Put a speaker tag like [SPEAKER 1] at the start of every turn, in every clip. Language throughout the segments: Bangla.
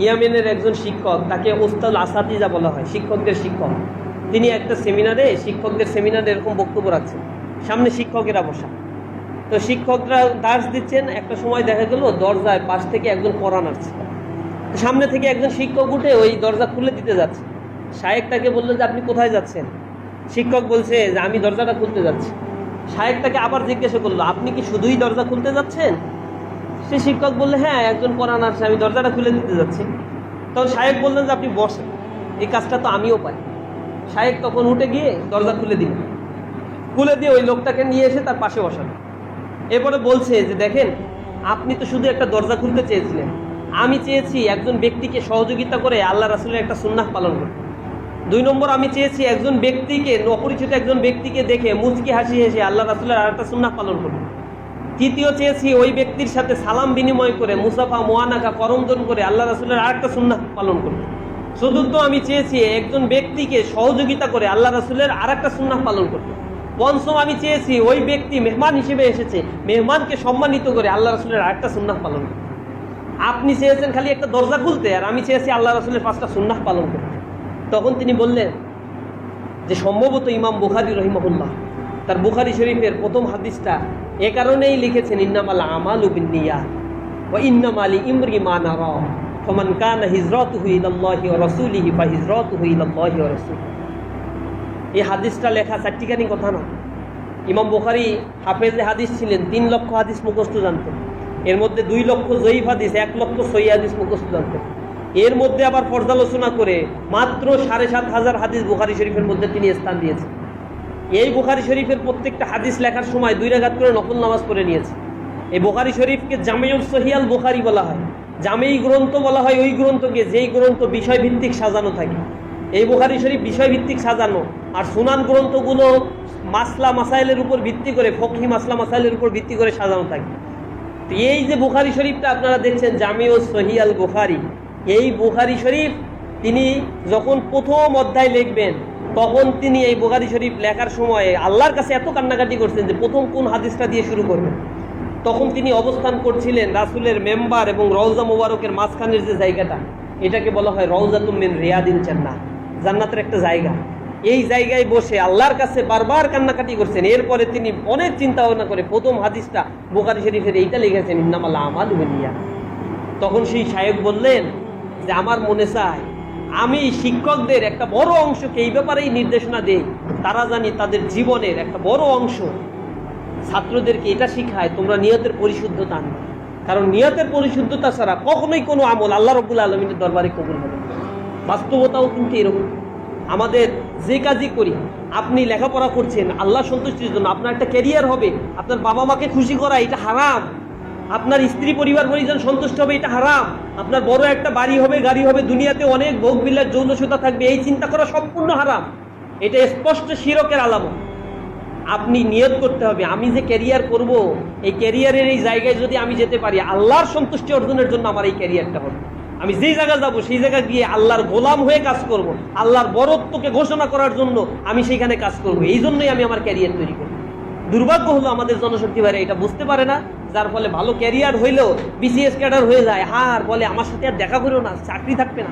[SPEAKER 1] ইয়ামেনের একজন শিক্ষক, তাকে ওস্তাদ আসাতিজা বলা হয়, শিক্ষকদের শিক্ষক। তিনি একটা সেমিনারে, শিক্ষকদের সেমিনারে এরকম বক্তব্য রাখছেন, সামনে শিক্ষকেরা বসা। তো শিক্ষকরা দাস দিচ্ছেন, একটা সময় দেখা গেল দরজায় পাশ থেকে একজন কোরআন আসছে। সামনে থেকে একজন শিক্ষক উঠে ওই দরজা খুলে দিতে যাচ্ছে। শায়েক তাকে বললো যে আপনি কোথায় যাচ্ছেন? শিক্ষক বলছে যে আমি দরজাটা খুলতে যাচ্ছি। শায়েক তাকে আবার জিজ্ঞাসা করলো, আপনি কি শুধুই দরজা খুলতে যাচ্ছেন? সে শিক্ষক বললে, হ্যাঁ, একজন কোরআন আসছে, আমি দরজাটা খুলে দিতে যাচ্ছি। তখন শায়েক বললেন যে আপনি বসেন, এই কাজটা তো আমিও পাই। শায়েক তখন উঠে গিয়ে দরজা খুলে দিলেন, খুলে দিয়ে ওই লোকটাকে নিয়ে এসে তার পাশে বসানো। এরপরে বলছে যে দেখেন, আপনি তো শুধু একটা দরজা খুলতে চেয়েছিলেন, আমি চেয়েছি একজন ব্যক্তিকে সহযোগিতা করে আল্লাহ রাসূলের একটা সুন্নাহ পালন করতে। 2 নম্বর, আমি চেয়েছি একজন ব্যক্তিকে, অপরিচিত একজন ব্যক্তিকে দেখে মুচকি হাসি হেসে আল্লাহ রাসূলের আরেকটা সুন্নাহ পালন করতে। 3য়, চেয়েছি ওই ব্যক্তির সাথে সালাম বিনিময় করে মুসাফা মুআনাকা করমদন করে আল্লাহ রাসূলের আরেকটা সুন্নাহ পালন করতে। 4র্থ, আমি চেয়েছি একজন ব্যক্তিকে সহযোগিতা করে আল্লাহ রাসূলের আরেকটা সুন্নাহ পালন করতে। 5ম, আমি চেয়েছি ওই ব্যক্তি মেহমান হিসেবে এসেছে, মেহমানকে সম্মানিত করে আল্লাহ রাসূলের আরেকটা সুন্নাহ পালন করতে। আপনি চেয়েছেন খালি একটা দরজা খুলতে, আর আমি চেয়েছি আল্লাহ রাসূলের 5টা সুন্নাহ পালন করতে। তখন তিনি বললেন যে সম্ভবত ইমাম বুখারী রহিমাহুল্লাহ তার বুখারী শরীফের প্রথম হাদিসটা এ কারণেই লিখেছেন, ইন্নামাল আমালু বিন্নিয়াত ওয়া ইন্নামা লিইমরিইন মা নারা ফামান কানা হিজরাতুহু ইলাল্লাহি ওয়া রাসূলিহি ফাহিজরাতুহু ইলাল্লাহি ওয়া রাসূলিহি। এই হাদিসটা লেখা চারটিখানি কথা না। ইমাম বুখারী হাফেজে হাদিস ছিলেন, 3 লক্ষ হাদিস মুখস্থ জানতেন। এর মধ্যে 2 লক্ষ জয়ীফ হাদিস, 1 লক্ষ সহিহ হাদিস মুখস্থ জানতেন। এর মধ্যে আবার পর্যালোচনা করে মাত্র 7,500 হাদিস বুখারী শরীফের মধ্যে তিনি স্থান দিয়েছেন। এই বুখারী শরীফের প্রত্যেকটা হাদিস লেখার সময় 2 রাকাত করে নফল নামাজ পড়ে নিয়েছে। এই বুখারী শরীফকে জামিউস সহিহ বুখারী বলা হয়। জামেই গ্রন্থ বলা হয় ওই গ্রন্থকে যেই গ্রন্থ বিষয়ভিত্তিক সাজানো থাকে। এই বুখারী শরীফ বিষয়ভিত্তিক সাজানো, আর সুনান গ্রন্থগুলো মাসলা মাসাইলের উপর ভিত্তি করে, ফকহি মাসলা মাসাইলের উপর ভিত্তি করে সাজানো থাকে। তো এই যে বুখারী শরীফটা আপনারা দেখছেন জামিউস সহিহ বুখারী, এই বুখারী শরীফ তিনি যখন প্রথম অধ্যায় লিখবেন, তখন তিনি এই বুখারী শরীফ লেখার সময় আল্লাহর কাছে এত কান্নাকাটি করছেন যে প্রথম কোন হাদিসটা দিয়ে শুরু করবেন। তখন তিনি অবস্থান করছিলেন রাসূলের মেম্বার এবং রওজা মুবারকের মাঝখানের যে জায়গাটা, এটাকে বলা হয় রওজাতুম মিন রিয়াদিল জান্নাহ, জান্নাতের একটা জায়গা। এই জায়গায় বসে আল্লাহর কাছে বারবার কান্নাকাটি করছেন। এরপরে তিনি অনেক চিন্তা ভাবনা করে প্রথম হাদিসটা বুখারী শরীফের এইটা লিখেছেন, ইন্নামাল আমালু বিন্নিয়াত। তখন সেই শায়েখ বললেন যে আমার মনে চায় আমি শিক্ষকদের একটা বড় অংশকে এই ব্যাপারেই নির্দেশনা দেই, তারা জানি তাদের জীবনের একটা বড় অংশ ছাত্রদেরকে এটা শিখায়, তোমরা নিয়তের পরিশুদ্ধতা আনবে। কারণ নিয়তের পরিশুদ্ধতা ছাড়া কখনোই কোনো আমল আল্লাহ রাব্বুল আলামিনের দরবারে কবুল হবে না। বাস্তবতাও কিন্তু এরকম। আমাদের যে কাজই করি, আপনি লেখাপড়া করছেন আল্লাহ সন্তুষ্টির জন্য, আপনার একটা ক্যারিয়ার হবে, আপনার বাবা মাকে খুশি করা এটা হারাম, আপনার স্ত্রী পরিবার পরিজন সন্তুষ্ট হবে এটা হারাম, আপনার বড় একটা বাড়ি হবে, গাড়ি হবে, দুনিয়াতে অনেক ভোগ বিলাস যৌনসতা থাকবে, এই চিন্তা করা সম্পূর্ণ হারাম। এটা স্পষ্ট শিরকের আলামত। আপনি নিয়ত করতে হবে আমি যে ক্যারিয়ার করব, এই ক্যারিয়ারের এই জায়গায় যদি আমি যেতে পারি, আল্লাহর সন্তুষ্টি অর্জনের জন্য আমার এই ক্যারিয়ারটা হবে। আমি যেই জায়গায় যাব সেই জায়গায় গিয়ে আল্লাহর গোলাম হয়ে কাজ করব, আল্লাহর বরত্বকে ঘোষণা করার জন্য আমি সেইখানে কাজ করব। এই জন্যই আমি আমার ক্যারিয়ার তৈরি করব। দুর্ভাগ্য হলো আমাদের জনশক্তি ভাইরা এটা বুঝতে পারে না, যার ফলে ভালো ক্যারিয়ার হইলেও বিসিএস ক্যাডার হয়ে যায়। আর বলে আমার সাথে আর দেখা করো না, চাকরি থাকবে না।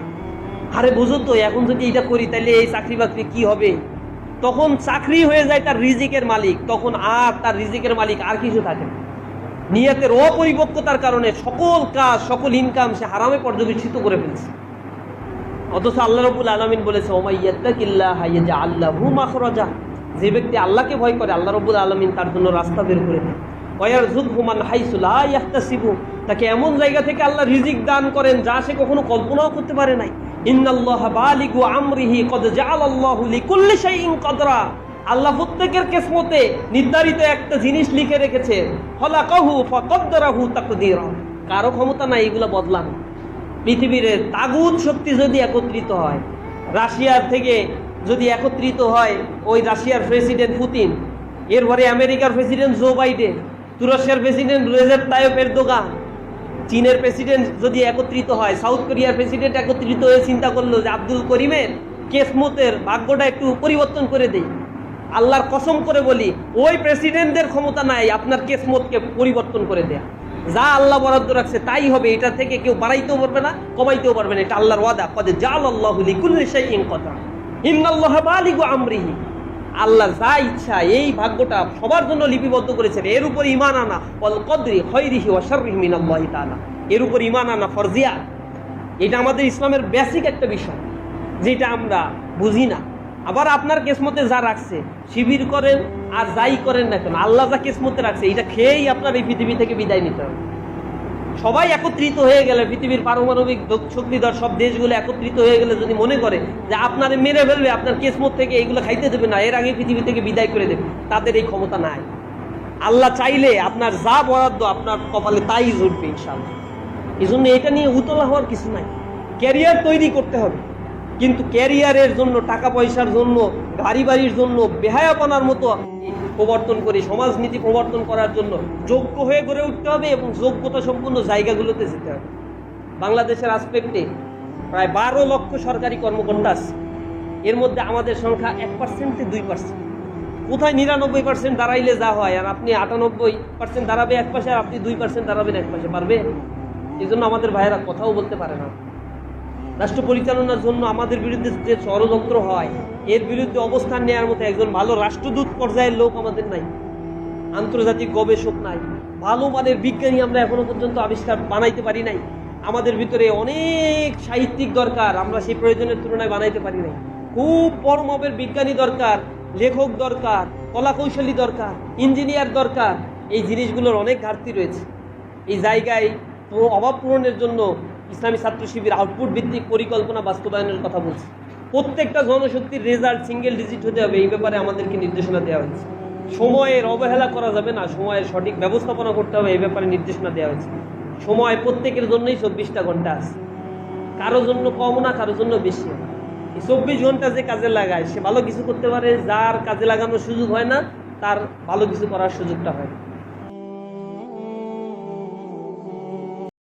[SPEAKER 1] আরে বুঝো তো, এখন যদি এটা করি তাহলে এই চাকরি বাকরি কি হবে? তখন চাকরি হয়ে যায় তার রিজিকের মালিক, তখন আর তার রিজিকের মালিক আর কিছু থাকে না। নিয়তের অপরিপক্কতার কারণে সকল কাজ, সকল ইনকাম সে হারামে পর্যবেক্ষিত করে ফেলছে। অথচ আল্লাহ রাব্বুল আলামিন বলেছে, ওয়া ইয়াত্তাকিল্লাহা ইয়াজআল লাহু মাখরাজা, যে ব্যক্তি আল্লাহকে ভয় করে আল্লাহ রাব্বুল আলামিন তার জন্য রাস্তা বের করে দেন। ওয়া ইয়ারযুকহু মান হাইসু লা ইয়াহতাসিবু, তাকে এমন জায়গা থেকে আল্লাহ রিজিক দান করেন যা সে কখনো কল্পনাও করতে পারে নাই। ইন্নাল্লাহা বালিগু আমরিহি কদ জাআলাল্লাহু লিকুল্লি শাইইন কদরা, আল্লাহ প্রত্যেকের কিসমতে নির্ধারিত একটা জিনিস লিখে রেখেছেন। খলাকাহু ফাকদ্দারাহু তাকদীরা, কারো ক্ষমতা নাই এগুলো বদলানো। পৃথিবীর তাগুত শক্তি যদি একত্রিত হয়, রাশিয়ার থেকে যদি একত্রিত হয় ওই রাশিয়ার প্রেসিডেন্ট পুতিন, এরপরে আমেরিকার প্রেসিডেন্ট জো বাইডেন, তুরস্কের প্রেসিডেন্ট রেজেপ তাইয়িপ এরদোগান, চীনের প্রেসিডেন্ট যদি একত্রিত হয়, সাউথ কোরিয়ার প্রেসিডেন্ট একত্রিত হয়ে চিন্তা করলো যে আব্দুল করিমের কেসমতের ভাগ্যটা একটু পরিবর্তন করে দেই, আল্লাহর কসম করে বলি ওই প্রেসিডেন্টদের ক্ষমতা নাই আপনার কেসমতকে পরিবর্তন করে দেয়া। যা আল্লাহ বরাদ্দ রাখছে তাই হবে, এটা থেকে কেউ বাড়াইতেও পারবে না, কমাইতেও পারবে না। এটা আল্লাহর ওয়াদা, কদ জাআলাল্লাহু লিকুল্লি শাইইন কদরা, ইন্নাল্লাহা বালিগু আমরিহি। আল্লাহ যা ইচ্ছা এই ভাগ্যটা সবার জন্য লিপিবদ্ধ করেছেন। এর উপর ঈমান আনা, ওয়াল কদরি খায়রিহি ওয়া শাররিহি মিনাল্লাহি তাআলা, এর উপর ঈমান আনা ফরজিয়া। এটা আমাদের ইসলামের বেসিক একটা বিষয়, যেটা আমরা বুঝি না। আবার আপনার কিসমতে যা রাখছে, শিবির করেন আর যাই করেন না কেন, আল্লাহ যা কিসমতে রাখছে এটা খেয়েই আপনার এই পৃথিবী থেকে বিদায় নিতে হবে। সবাই একত্রিত হয়ে গেলে, পৃথিবীর পারমাণবিক শক্তিধর সব দেশগুলো একত্রিত হয়ে গেলে যদি মনে করে যে আপনার মেরে ফেলবে, আপনার কিসমত থেকে এইগুলো খাইতে দেবে না, এর আগে পৃথিবী থেকে বিদায় করে দেবে, তাদের এই ক্ষমতা নাই। আল্লাহ চাইলে আপনার যা বরাদ্দ আপনার কপালে তাই জুটবে ইনশাআল্লাহ। এই জন্য এটা নিয়ে উতলা হওয়ার কিছু নাই। ক্যারিয়ার তৈরি করতে হবে, কিন্তু ক্যারিয়ারের জন্য, টাকা পয়সার জন্য, গাড়ি বাড়ির জন্য বেহায়াপনার মতো প্রবর্তন করে সমাজনীতি প্রবর্তন করার জন্য যোগ্য হয়ে গড়ে উঠতে হবে এবং যোগ্যতা সম্পন্ন জায়গাগুলোতে যেতে হবে। বাংলাদেশের আসপেক্টে প্রায় 12 লক্ষ সরকারি কর্মকর্তা আছে, এর মধ্যে আমাদের সংখ্যা 1% থেকে 2%। কোথায় 99% দাঁড়াইলে যা হয়, আর আপনি 98% দাঁড়াবে এক পাশে, আর আপনি 2% দাঁড়াবেন এক পাশে, পারবে? এই জন্য আমাদের ভাইয়েরা কথাও বলতে পারে না। রাষ্ট্র পরিচালনার জন্য আমাদের বিরুদ্ধে যে ষড়যন্ত্র হয়, এর বিরুদ্ধে অবস্থান নেওয়ার মতো একজন ভালো রাষ্ট্রদূত পর্যায়ের লোক আমাদের নাই, আন্তর্জাতিক গবেষক নাই, ভালো মানের বিজ্ঞানী আমরা এখনো পর্যন্ত আবিষ্কার বানাইতে পারি নাই। আমাদের ভিতরে অনেক সাহিত্যিক দরকার, আমরা সেই প্রয়োজনের তুলনায় বানাইতে পারি নাই। খুব বড় মাপের বিজ্ঞানী দরকার, লেখক দরকার, কলাকৌশলী দরকার, ইঞ্জিনিয়ার দরকার। এই জিনিসগুলোর অনেক ঘাটতি রয়েছে। এই জায়গায় অভাব পূরণের জন্য ইসলামী ছাত্র শিবির আউটপুট ভিত্তিক পরিকল্পনা বাস্তবায়নের কথা বলছে। প্রত্যেকটা জনশক্তির রেজাল্ট সিঙ্গেল ডিজিট হতে হবে, এই ব্যাপারে আমাদেরকে নির্দেশনা দেওয়া হয়েছে। সময়ের অবহেলা করা যাবে না, সময়ের সঠিক ব্যবস্থাপনা করতে হবে, এই ব্যাপারে নির্দেশনা দেওয়া হয়েছে। সময় প্রত্যেকের জন্যই 24টা ঘন্টা আছে, কারোর জন্য কম না, কারোর জন্য বেশি। এই 24 ঘন্টা যে কাজে লাগায় সে ভালো কিছু করতে পারে, যার কাজে লাগানোর সুযোগ হয় না তার ভালো কিছু করার সুযোগটা হয়।